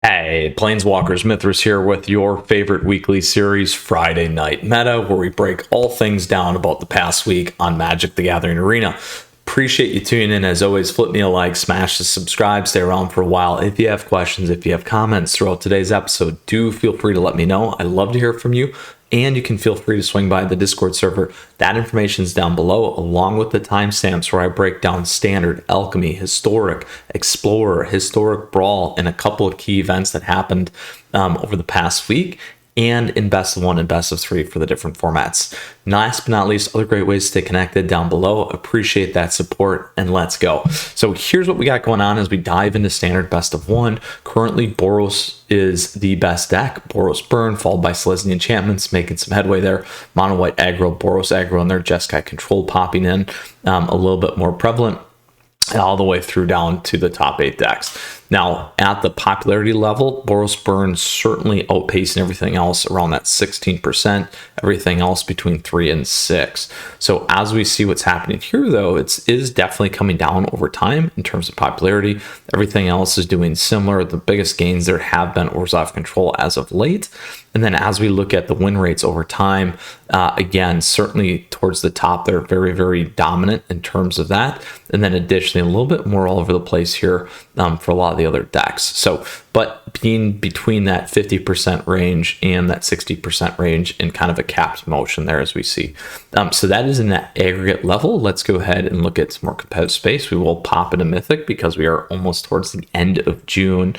Hey, Planeswalkers, Mythras here with your favorite weekly series, Friday Night Meta, where we break all things down about the past week on Magic the Gathering Arena. Appreciate you tuning in. As always, flip me a like, smash the subscribe, stay around for a while. If you have questions, if you have comments throughout today's episode, do feel free to let me know. I love to hear from you. And you can feel free to swing by the Discord server. That information is down below, along with the timestamps where I break down Standard, Alchemy, Historic, Explorer, Historic Brawl, and a couple of key events that happened over the past week, and in Best of 1 and Best of 3 for the different formats. Last but not least, other great ways to stay connected down below. Appreciate that support, and let's go. So here's what we got going on as we dive into Standard Best of 1. Currently, Boros is the best deck. Boros Burn, followed by Selesnya Enchantments, making some headway there. Mono White aggro, Boros aggro, and their Jeskai Control popping in a little bit more prevalent, all the way through down to the top 8 decks. Now, at the popularity level, Boros Burn certainly outpacing everything else around that 16%, everything else between 3 and 6. So as we see what's happening here, though, it is definitely coming down over time in terms of popularity. Everything else is doing similar. The biggest gains there have been Orzhov Control as of late. And then as we look at the win rates over time, again, certainly towards the top, they're very, very dominant in terms of that. And then additionally, a little bit more all over the place here for a lot of the other decks. So, but being between that 50% range and that 60% range in kind of a capped motion there as we see. So that is in that aggregate level. Let's go ahead and look at some more competitive space. We will pop into Mythic because we are almost towards the end of June.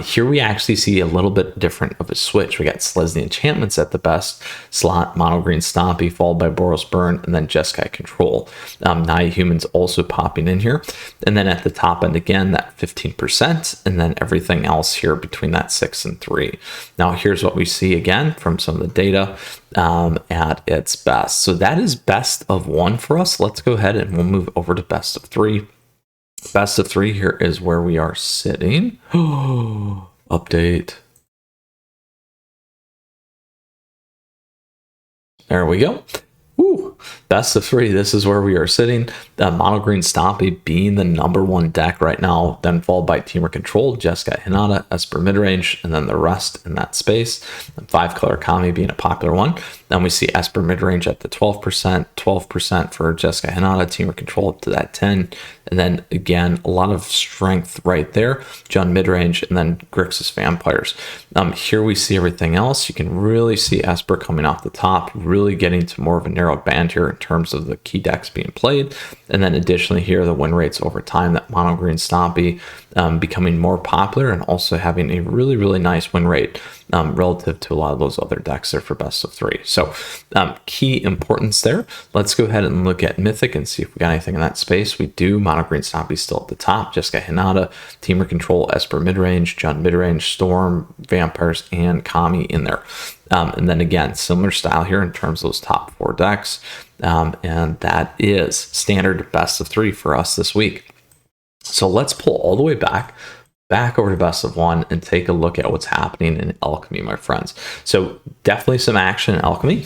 Here we actually see a little bit different of a switch. We got Selesnya Enchantments at the best slot, Mono Green Stompy, followed by Boros Burn, and then Jeskai Control. Naya Humans also popping in here. And then at the top end again, that 15%, and then everything else here between that 6 and 3. Now here's what we see again from some of the data at its best. So that is Best of 1 for us. Let's go ahead and we'll move over to Best of 3. Best of 3 here is where we are sitting. Update. There we go. Woo. Best of 3, this is where we are sitting. Mono Green Stompy being the #1 deck right now, then followed by Teamer Control, Jeskai Hinata, Esper Midrange, and then the rest in that space. 5-color Kami being a popular one. Then we see Esper Midrange at the 12% for Jeskai Hinata, Teamer Control up to that 10. And then again, a lot of strength right there. Jund Midrange, and then Grixis Vampires. Here we see everything else. You can really see Esper coming off the top, really getting to more of a narrow band here in terms of the key decks being played. And then additionally here, the win rates over time, that Mono Green Stompy becoming more popular and also having a really, really nice win rate relative to a lot of those other decks there for Best of 3. So key importance there. Let's go ahead and look at Mythic and see if we got anything in that space. We do. Mono Green Stompy still at the top. Jeskai Hinata, Teamer Control, Esper Midrange, Jund Midrange, Storm, Vampires, and Kami in there. And then again, similar style here in terms of those top 4 decks. And that is Standard Best of 3 for us this week. So let's pull all the way back over to Best of 1 and take a look at what's happening in Alchemy, my friends. So definitely some action in Alchemy,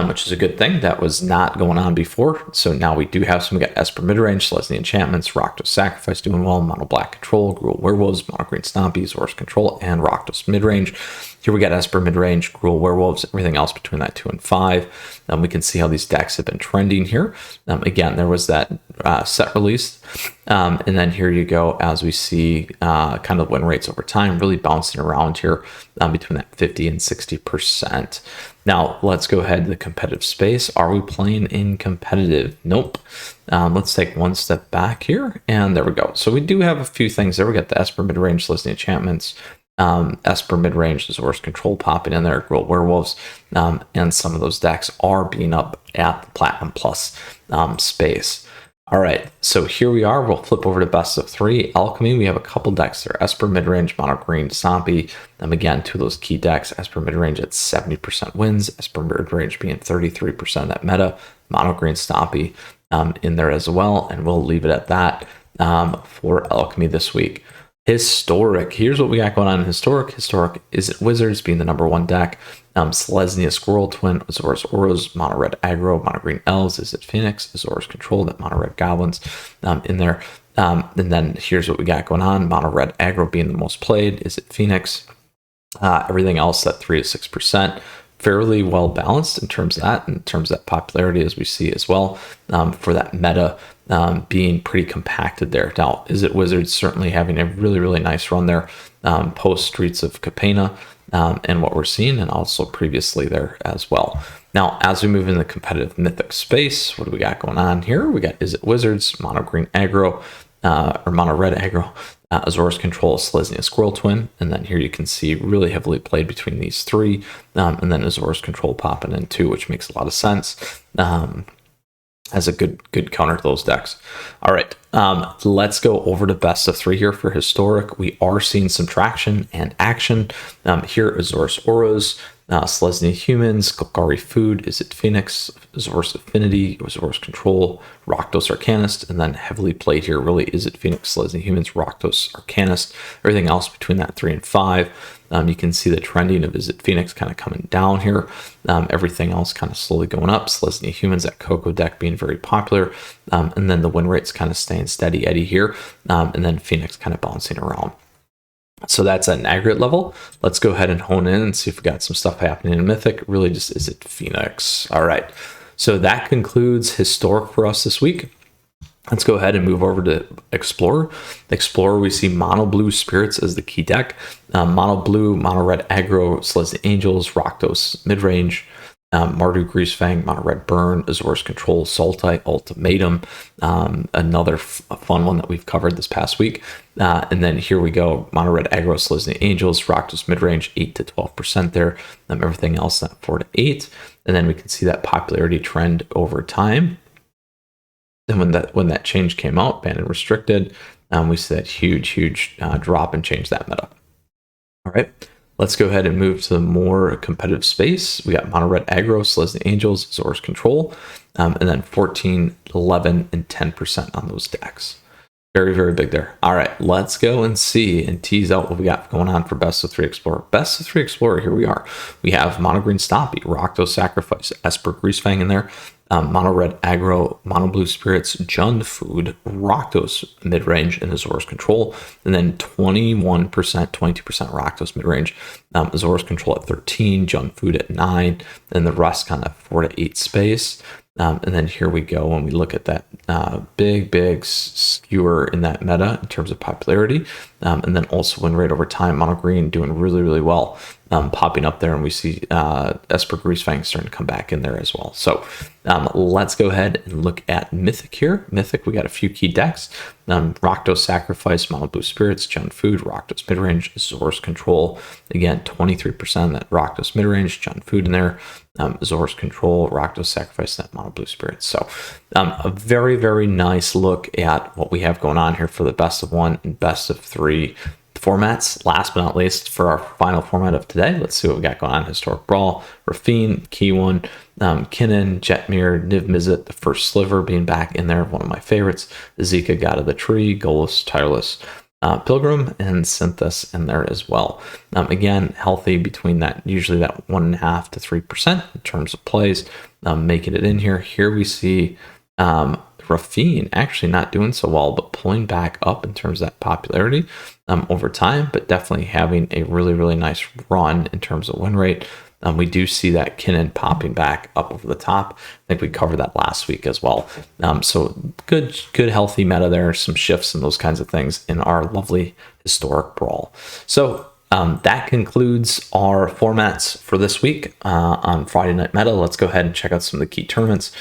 which is a good thing. That was not going on before. So now we do have some. We got Esper Midrange, Selesnya Enchantments, Rakdos Sacrifice doing well, Mono Black Control, Gruul Werewolves, Mono Green Stompy, Zor's Control, and Rakdos Midrange. Here we got Esper Midrange, Gruul Werewolves, everything else between that 2 and 5. We can see how these decks have been trending here. Again, there was that set release. And then here you go, as we see kind of win rates over time, really bouncing around here between that 50 and 60%. Now, let's go ahead to the competitive space. Are we playing in competitive? Nope. Let's take one step back here, and there we go. So we do have a few things there. We got the Esper Midrange, Selesnya Enchantments, Esper Midrange, Zor's Control popping in there, Gruul Werewolves, and some of those decks are being up at the Platinum Plus space. All right, so here we are. We'll flip over to Best of 3. Alchemy, we have a couple decks there. Esper Midrange, Mono Green Stompy. Again, 2 of those key decks. Esper Midrange at 70% wins. Esper Midrange being 33% of that meta. Mono Green Stompy in there as well. And we'll leave it at that for Alchemy this week. Historic. Here's what we got going on in Historic. Historic is it Wizards being the #1 deck. Selesnya Squirrel Twin, Azor's Auras, Mono Red Aggro, Mono Green Elves, is it Phoenix, Azor's Control, that Mono Red Goblins in there. And then here's what we got going on. Mono red aggro being the most played. Is it Phoenix? Everything else at 3 to 6%. Fairly well balanced in terms of that popularity, as we see as well, for that meta being pretty compacted there. Now, Is It Wizards certainly having a really, really nice run there post Streets of Capenna, and what we're seeing, and also previously there as well. Now, as we move into the competitive mythic space, what do we got going on here? We got Is It Wizards, mono green aggro, or mono red aggro, Azor's Control, Selesnya Squirrel Twin, and then here you can see really heavily played between these three, and then Azor's Control popping in too, which makes a lot of sense as a good counter to those decks. All right, let's go over to best of 3 here for historic. We are seeing some traction and action here. Azor's Auras, Selesnya Humans, Golgari Food, Is It Phoenix, Azor's Affinity, Azor's Control, Rakdos Arcanist, and then heavily played here really Is It Phoenix, Selesnya Humans, Rakdos Arcanist. Everything else between that 3 and 5. You can see the trending of Is It Phoenix kind of coming down here. Everything else kind of slowly going up. Selesnya Humans, that Coco deck being very popular. And then the win rates kind of staying steady Eddie here. And then Phoenix kind of bouncing around. So that's at an aggregate level. Let's go ahead and hone in and see if we got some stuff happening in Mythic. Really just Is It Phoenix. All right. So that concludes Historic for us this week. Let's go ahead and move over to Explorer. Explorer, we see Mono Blue Spirits as the key deck. Mono Blue, Mono Red Aggro, Selesnya Angels, Rakdos Midrange, Mardu Greasefang, Mono Red Burn, Azor's Control, Sultai Ultimatum, another fun one that we've covered this past week. And then here we go, Mono Red Aggro, Selesnya Angels, Rakdos Midrange, 8 to 12% there. Everything else at 4 to 8. And then we can see that popularity trend over time. And when that change came out, banned and restricted, we see that huge drop and change that meta. All right, let's go ahead and move to the more competitive space. We got Mono Red Aggro, Selesnya Angels, Azor's Control, and then 14, 11, and 10% on those decks. Very, very big there. All right, let's go and see and tease out what we got going on for Best of 3 Explorer. Best of 3 Explorer, here we are. We have Mono Green Stompy, Rakdos Sacrifice, Esper Greasefang in there, Mono Red Aggro, Mono Blue Spirits, Jund Food, Rakdos Midrange, and Azor's Control, and then 21%, 22% Rakdos Midrange, Azor's Control at 13, Jund Food at 9, and the rest kind of 4 to 8 space. And then here we go when we look at that big skewer in that meta in terms of popularity. And then also win rate over time, Mono Green doing really, really well, popping up there. And we see Esper Greasefang starting to come back in there as well. So let's go ahead and look at Mythic here. Mythic, we got a few key decks. Rakdos Sacrifice, Mono Blue Spirits, Jund Food, Rakdos Midrange, Azor's Control. Again, 23% that Rakdos Midrange, Jund Food in there. Azor's Control, Rakdos Sacrifice, that Mono Blue Spirits. So a very, very nice look at what we have going on here for the best of 1 and best of 3 formats. Last but not least, for our final format of today, let's see what we got going on. Historic Brawl, Rafine, Key One, Kinnan, Jetmir, Niv Mizzet, the first Sliver being back in there, one of my favorites. Zika, God of the Tree, Golos, Tireless, Pilgrim, and Synthus in there as well. Again, healthy between that, usually that 1.5 to 3% in terms of plays, making it in here. Here we see Rafine actually not doing so well, but pulling back up in terms of that popularity over time, but definitely having a really, really nice run in terms of win rate. We do see that Kinnan popping back up over the top. I think we covered that last week as well. So good healthy meta there, some shifts and those kinds of things in our lovely Historic Brawl. So that concludes our formats for this week on Friday Night Meta. Let's go ahead and check out some of the key tournaments.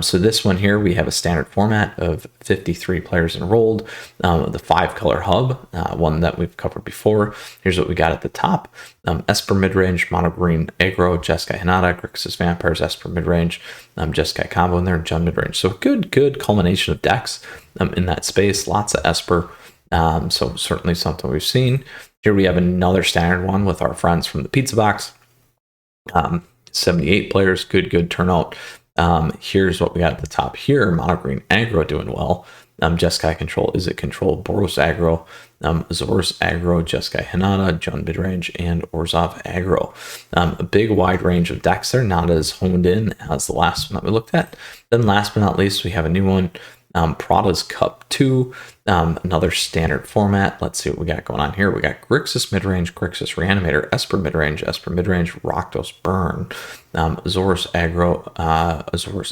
So this one here, we have a standard format of 53 players enrolled, the 5-color hub, one that we've covered before. Here's what we got at the top. Esper Midrange, Mono Green Aggro, Jeskai Hinata, Grixis Vampires, Esper Midrange, Jeskai combo in there, and Jund Midrange. So good culmination of decks in that space. Lots of Esper. So certainly something we've seen. Here we have another standard one with our friends from the Pizza Box. 78 players, good turnout. Here's what we got at the top here. Mono Green Aggro doing well. Jeskai Control, Is It Control, Boros Aggro, Azor's Aggro, Jeskai Hinata, Jund Midrange, and Orzhov Aggro. A big wide range of decks there, not as honed in as the last one that we looked at. Then last but not least, we have a new one. Prada's Cup 2, another standard format. Let's see what we got going on here. We got Grixis midrange, Grixis Reanimator, Esper midrange, Rakdos Burn, Azorus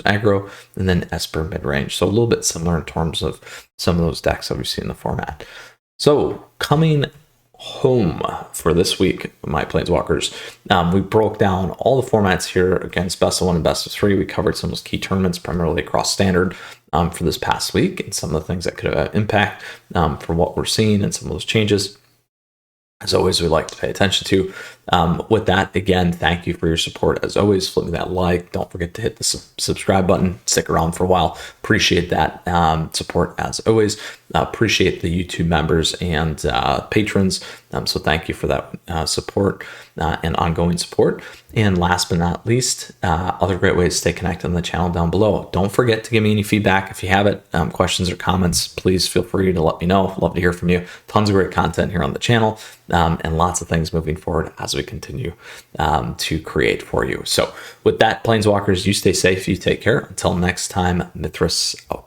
aggro, and then Esper midrange. So a little bit similar in terms of some of those decks that we've seen in the format. So coming home for this week, my Planeswalkers, we broke down all the formats here against best of 1 and best of 3. We covered some of those key tournaments primarily across standard for this past week, and some of the things that could have impact for what we're seeing and some of those changes. As always, we like to pay attention to. With that, again, thank you for your support. As always, flip me that like. Don't forget to hit the subscribe button. Stick around for a while. Appreciate that support as always. Appreciate the YouTube members and patrons. So thank you for that support and ongoing support. And last but not least, other great ways to stay connected on the channel down below. Don't forget to give me any feedback. If you have it, questions or comments, please feel free to let me know. Love to hear from you. Tons of great content here on the channel and lots of things moving forward as we continue to create for you. So with that, Planeswalkers, you stay safe, you take care. Until next time, Mythras out.